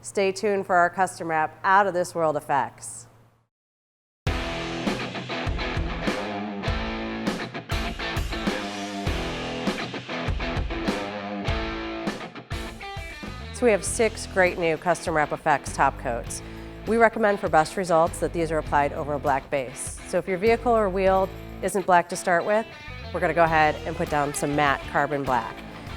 Stay tuned for our custom wrap out of this world effects. So we have 6 great new custom wrap effects top coats. We recommend for best results that these are applied over a black base. So if your vehicle or wheel isn't black to start with, we're going to go ahead and put down some matte carbon black.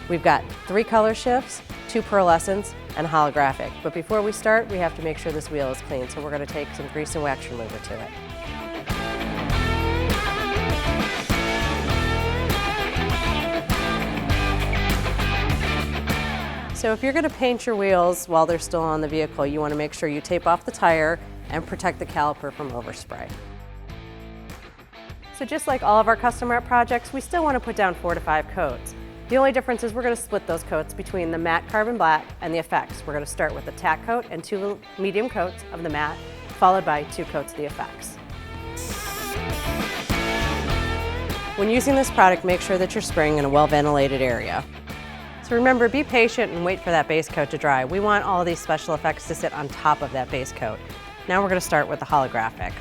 We've got 3 color shifts, 2 pearlescents, and holographic. But before we start, we have to make sure this wheel is clean, so we're going to take some grease and wax remover to it. So if you're going to paint your wheels while they're still on the vehicle, you want to make sure you tape off the tire and protect the caliper from overspray. So just like all of our custom wrap projects, we still want to put down 4 to 5 coats. The only difference is we're going to split those coats between the matte carbon black and the effects. We're going to start with a tack coat and 2 medium coats of the matte, followed by 2 coats of the effects. When using this product, make sure that you're spraying in a well-ventilated area. So remember, be patient and wait for that base coat to dry. We want all of these special effects to sit on top of that base coat. Now we're going to start with the holographic.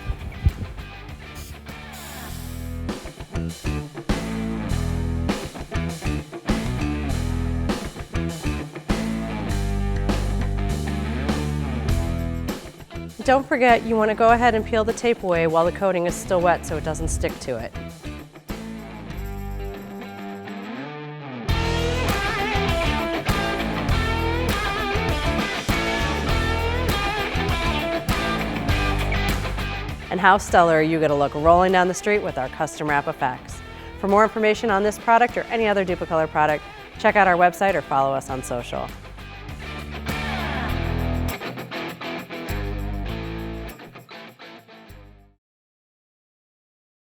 Don't forget, you want to go ahead and peel the tape away while the coating is still wet so it doesn't stick to it. And how stellar are you going to look rolling down the street with our custom wrap effects? For more information on this product or any other Dupli-Color product, check out our website or follow us on social.